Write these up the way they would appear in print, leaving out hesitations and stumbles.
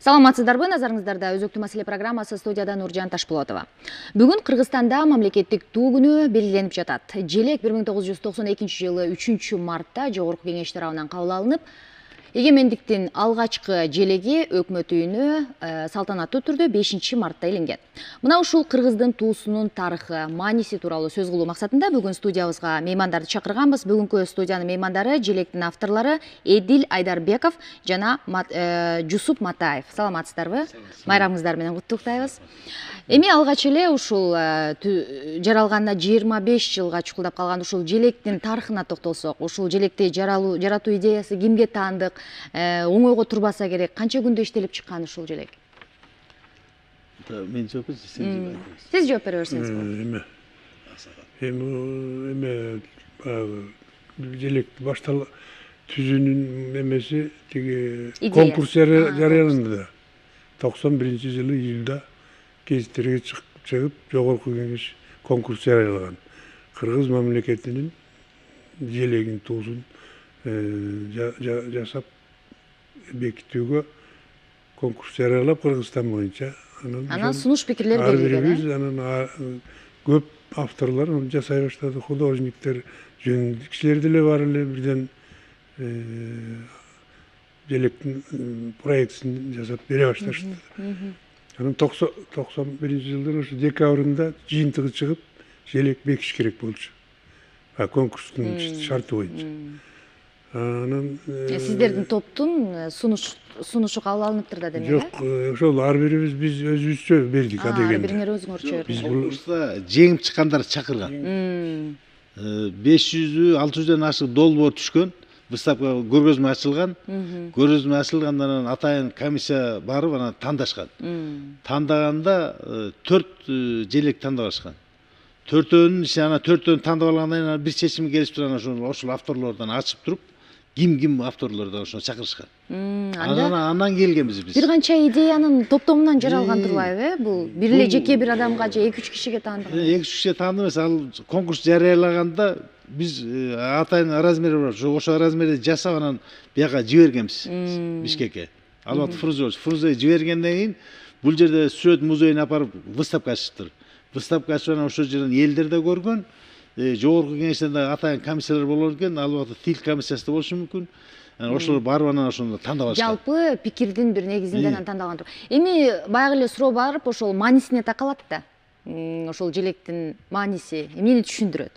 Саламатсыздарбы, назарыңыздарда өзөктүү маселе программасы, студияда Нуржан Ташполотова. Бүгүн Кыргызстанда мамлекеттик туу күнү белгиленип жатат. Желек 1992 жылы 3 мартта Жогорку Кеңеш тарабынан кабыл алынып, эгемендиктин алгачкы желеги өкмөт үйүнө салтанаттуу түрдө 5 мартта иленген. Мына ушул кыргыздын туусунун тарыхы, мааниси тууралуу сөз кылуу максатында бүгүн студиябызга меймандарды чакырганбыз. Бүгүнкү студиянын меймандары желектин авторлору Эдил Айдарбеков жана Жусуп Матаев. Саламатсыздарбы? Майрамыңыздар менен куттуктайбыз. Эми алгач эле ушул жаралганына 25 жылга чукулдап калган ушул желектин тарыхына токтолсок, ушул желекти жаратуу идеясы кимге таандык, оңойго турбаса керек, канча күндө иштелип чыккан ушул желек? Мен жооп берсем, Сиз жооп бере берсеңиз болот. Эме желек баштал түзүүнүн эмеси тиги конкурс жарыяланды. 91-жылы июлда гезиттерге чыгып, Жогорку Кеңеш конкурс жарыялаган. Кыргыз мамлекетинин желегин туусун жасап бекитүүгө конкурс жарыялап Кыргызстан боюнча. Анан сунуш пикирлер берилген. Анан көп авторлор жасай баштады, художниктер, жөн кишилер деле бар эле, бирден желектин проектисин жасап бере башташты. Анан 91-жылдын ошо декабрында жыйынтыгы чыгып, желек бекиш керек болчу. Конкурстун шарты боюнча. Анан сиздердин топтун сунушу кабыл алыныптыр да демек? Жок, ошол ар бирибиз биз өзүбүзчө бердик адегенде. Ар бириңер өзүңөрчө. Биз конкурста жеңип чыккандарды чакырган. 500-600дөн ашык долбоор түшкөн. Выставка көргөзмө ачылган. Көргөзмө ачылгандан атайын комиссия барып анан тандашкан. Тандаганда 4 желек тандап алышкан. 4өөнүн ичинен анан 4өөнү тандап алгандан кийин бир чечимге келишип туруп ошол авторлордон ачып туруп, ким авторлордон ошону чакырышкан. Андан келгенбиз биз. Бир канча идеянын топтомунан жаралган турбайбы? Бул бир эле жеке бир адамга же 2-3 кишиге таандык. 2-3 кишиге таандык эмес, ал конкурс жарыялаганда биз атайын размери бар. Ошол размерди жасап анан бияка жибергенбиз Бишкекке. Албат Фрузеге жибергенден кийин бул жерде Сүрөт музейине апарып выставка ачыптыр. Выставка ачып анан ошол жерден элдер да көргөн. Жогорку Кеңештен да атайын комиссиялар болор экен, албатта тил комиссиясы да болушу мүмкүн. Ошолор барып анан ошону тандап алышкан. Жалпы пикирдин бир негизинде анан тандалган. Эми баягы эле суроо барып, ошол маанисине такалат да. Ошол желектин мааниси эмнени түшүндүрөт?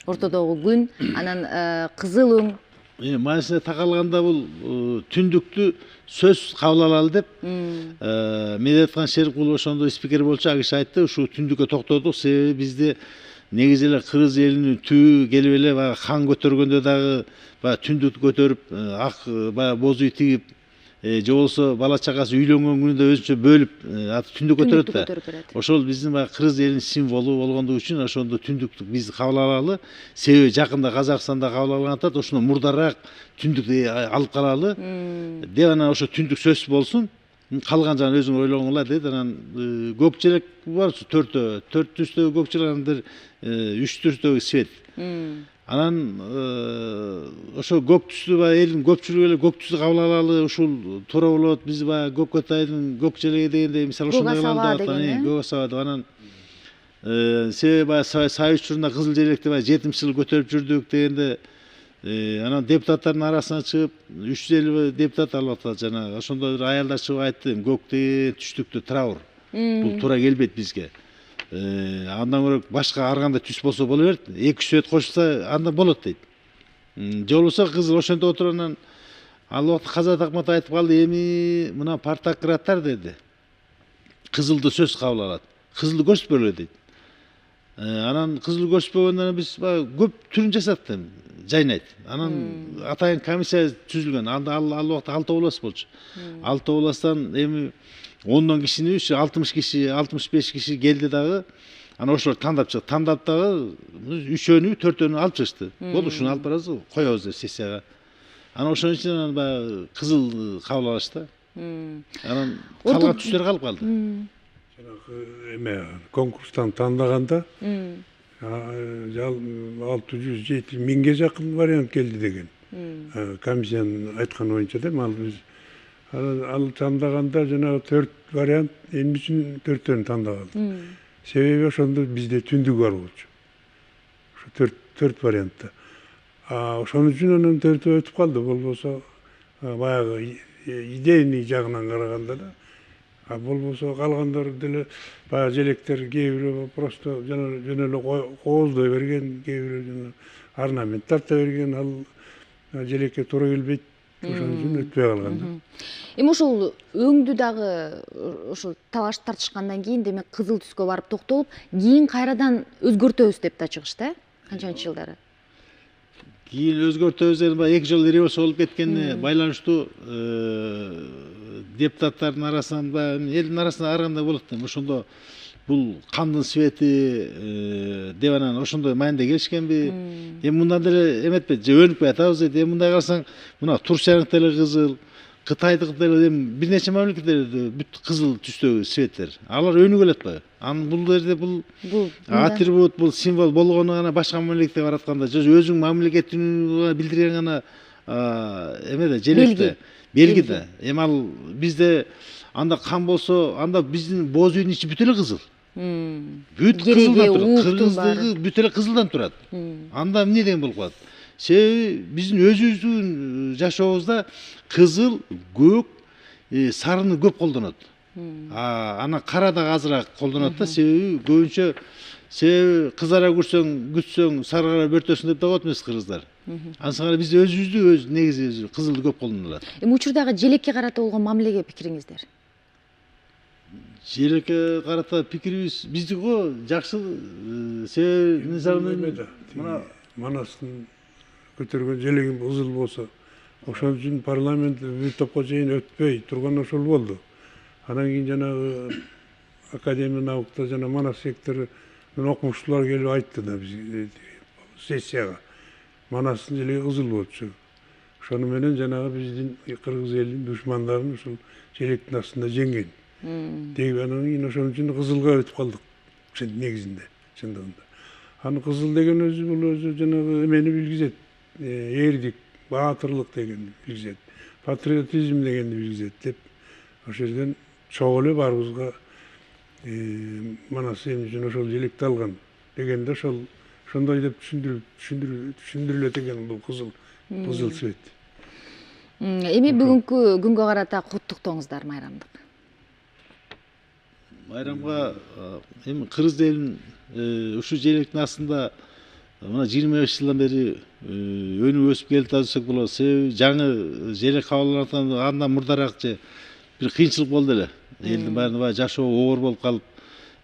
Ортодогу күн, анан кызыл өң. Маанисине такалганда бул түндүктү сөз кабыл алалы деп Медеткан Шерикулов ошондо спикер болчу, ал киши айтты, ушу түндүккө токтодук, себеби бизде негизи эле кыргыз элинин түбү келип эле баягы хан көтөргөндө дагы баягы түндүктү көтөрүп, ак баягы боз үй тигип, же болбосо бала чагасы үйлөнгөн күнүндө өзүнчө бөлүп түндүк көтөрөт да. Ошол биздин баягы кыргыз элинин символу болгондугу үчүн ошондо түндүктү биз кабыл алалы. Себеби жакында Казакстанда кабыл алгантат, ошондо мурдараак түндүктү алып калалы деп анан ошо түндүк сөзсүз болсун. Калган жагын өзүң ойлоңула деди. Анан көк желек бар, 4 түстөгү көк желек, анан бир 3 түстөгү свет. Анан ошо көк түстү баягы элдин көпчүлүгү эле көк түстү кабыл алалы, ушул туура болот. Биз баягы Көкөтайдын көк желеги дегенде мисалы ошондой кылалы деп көк саба деп анан себеби баягы Союз учурунда кызыл желекти баягы 70 жыл көтөрүп жүрдүк дегенде анан депутаттардын арасына чыгып 350 депутат албатта жана ошондо бир аялдар чыгып айтты, көктү түштүктү траур. Бул туура келбейт бизге. Андан көрө башка ар кандай түс болсо боло берет. 2 свет кошулса анда болот дейт. Же болбосо кызыл ошентип отуруп анан ал убакта Казат Акматов айтып калды, эми мына партократтар деди. Кызылды сөз кабыл алат. Кызылды көрсөтпөлү дейт. Анан кызыл көрсөтпөгөндөн биз көп түрүн жасаттым. Жайнайт. Анан атайын комиссия түзүлгөн. Ал убакта 6 область болчу. 6 областтан эми 10 кишини 60 киши, 65 киши келди дагы. Анан ошолор тандап чыкты. Тандап дагы 3өөнү, 4өөнү алып чыгышты. Болду, ушуну алып барабыз, коебуз деп сессияга. Анан ошон үчүн анан баягы кызыл кабыл алышты. Анан калган түстөр калып калды. Жанагы эме конкурстан тандаганда 600-700 миңге жакын вариант келди деген. Комиссиянын айтканы боюнча да, ал биз Ал тандаганда жанагы 4 вариант эми үчүн 4төн тандап алдым. Себеби ошондо бизде түндүк бар болчу. Ошо 4 вариантта. Ошон үчүн анан 4 өтүп калды. Болбосо баягы идейный жагынан караганда да, болбосо калгандары деле баягы желектер кээ бирөө просто жөн эле кооздой берген, кээ бирөө жана орнамент тарта берген, ал желекке туура келбейт. Ошон үчүн өтпөй калган да. Эми ошол өңдү дагы ошол талаш тартышкандан кийин демек кызыл түскө барып токтолуп, кийин кайрадан өзгөртөбүз деп да чыгышты, канчанчы жылдары? Кийин өзгөртөбүз деп 2 жыл революция болуп кеткенине байланыштуу депутаттардын арасында, элдин арасында аргандай болот да. Ошондо бул кандын свети деп анан ошондой мааниде келишкенби? Эми мындан деле эметпи, же өнүкпөй атабыз дейт. Эми мындай калсаң, мына Турцияныкы деле кызыл, Кытайдыкы деле бир нече мамлекеттерде бүт кызыл түстөгү светтер. Алар өнүгүп атпайбы? Анын бул жерде бул атрибут, бул символ болгону гана башка мамлекетке баратканда, же өзүң мамлекетин билдирген гана эмеде, желекте, белги да. Эми ал бизде анда кан болсо, анда биздин боз үйдүн ичи бүт эле кызыл. Бүт кызылдан турат. Кыргыздыгы бүт эле кызылдан турат. Анда эмне деген болуп калат? Себеби биздин өзүбүздүн жашообузда кызыл, көк, сарыны көп колдонот. Анан кара да азыраак колдонот да, себеби көбүнчө кызара күтсөң сарыгара бөртөсүн деп да коет эмес кыргыздар. Ансыгана бизде өз негизи кызылды көп колдонулат. Эми учурдагы желекке карата болгон мамилеге пикириңиздер? Желекке карата пикирибиз биздики го жакшы, себеби мына Манастын көтөргөн желегим кызыл болсо, ошон үчүн парламент бир топко чейин өтпөй турган ошол болду. Анан кийин жанагы Академия наукта жана Манас сектору окумуштуулар келип айтты да биз сессияга. Манастын желеги кызыл болчу. Ошону менен жанагы биздин кыргыз элинин душмандарын ушул желектин астында жеңген. Деп анан кийин ошон үчүн кызылга өтүп калдык негизинде, чындыгында. Аны кызыл деген өзү бул өзү жанагы эмени билгизет. Эрдик, баатырлык дегенди билгизет. Патриотизм дегенди билгизет деп ошол жерден чогуу эле баарыбызга Манас эмне үчүн ошол желекти алган дегенде ошондой деп түшүндүрүлөт экен бул кызыл цвет. Эми бүгүнкү күнгө карата куттуктооңуздар майрамдык. Майрамга эми кыргыз элинин ушул желектин астында мына 25 жылдан бери өнүп өсүп келатат десек болот. Себеби жаңы желек кабыл алган андан мурдараак же бир кыйынчылык болду эле. Элдин баарында баягы жашоо оор болуп калып,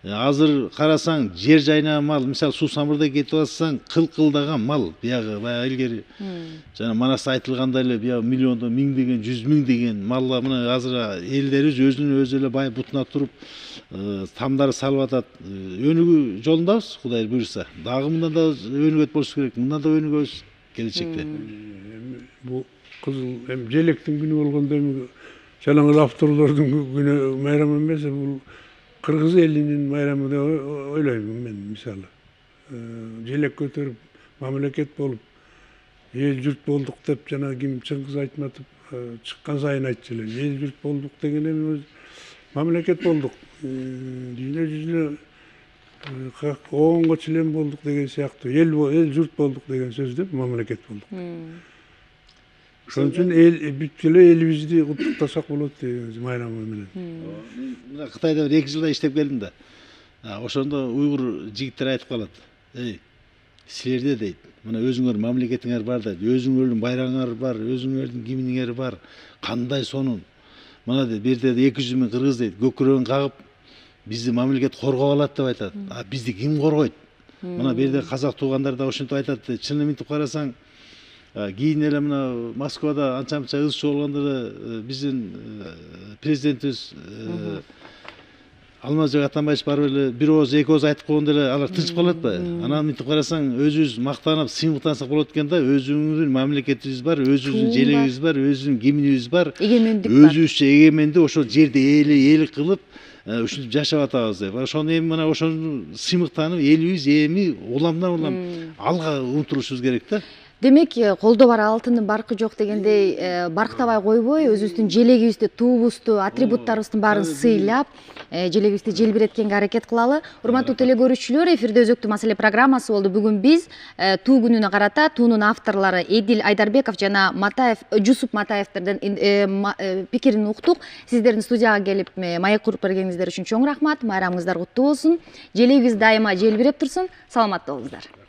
азыр карасаң жер жайнаган мал, мисалы суу самырдай кетип атсаң, кылкылдаган мал, баягы илгери жана Манаста айтылгандай эле баягы миллиондон миңдеген, 100 миңдеген малла мына азыр элдерибиз өзүнө өзү эле бай бутуна туруп тамдары салып атат. Өнүгүү жолундабыз, Кудай буйрса. Дагы мындан да өнүгөт болуш керек, мындан да өнүгөбүз келечекте. Бул кызыл желектин күнү болгондо эми жалаң эле авторлордун күнү майрам эмес, бул кыргыз элинин майрамы деп ойлоймун мен. Мисалы желек көтөрүп мамлекет болуп эл журт болдук деп жана ким Чыңгыз Айтматов чыккан сайын айтчу эле. Эл журт болдук деген эми мамлекет болдук. Дүйнө жүзүнө оонго член болдук деген сыяктуу. Эл журт болдук деген сөз деп мамлекет болдук. Ошон үчүн бүт эле элибизди куттуктасак болот деген майрамы менен. Мына Кытайда 2 жылда иштеп келдим да. Ошондо уйгур жигиттер айтып калат. Силерде дейт, мына өзүңөр мамлекетиңер бар дейт, өзүңөрдүн байрагыңар бар, өзүңөрдүн гимниңер бар. Кандай сонун. Мына дейт, бир жерде 200 миң кыргыз дейт, көкүрөгүн кагып, бизди мамлекет коргоп алат деп айтат. Бизди ким коргойт? Мына бир жерде казак туугандар да ошентип айтат. Чын эмнетип карасаң, кийин эле мына Москвада анча-мынча ыз чуу болгондо эле биздин президентибиз Алмазбек Атамбаевич барып эле бир ооз эки ооз айтып койгондо эле алар тынчып калат атпайбы? Анан мынтип карасаң өзүбүз мактанып, сыймыктансак болот экен да, өзүбүздүн мамлекетибиз бар, өзүбүздүн желегибиз бар, өзүбүздүн гимнибиз бар, өзүбүзчө эгеменди ошол жерде элик кылып ушинтип жашап атабыз деп. Ошону эми мына ошону сыймыктанып элибиз эми уламдан улам алга умтулушубуз керек да. Демек, колдо бар алтындын баркы жок дегендей, барктабай койбой, өзүбүздүн желегибизди, туубузду, атрибуттарыбыздын баарын сыйлап, желегибизди желбиреткенге аракет кылалы. Урматтуу теле көрүүчүлөр, эфирде өзөктүү маселе программасы болду. Бүгүн биз туу күнүнө карата туунун авторлору Эдил Айдарбеков жана Жусуп Матаевдердин пикирин уктук. Сиздердин студияга келип маек куруп бергениңиздер үчүн чоң рахмат. Майрамыңыздар куттуу болсун. Желегибиз дайыма желбиреп турсун. Саламатта болуңуздар.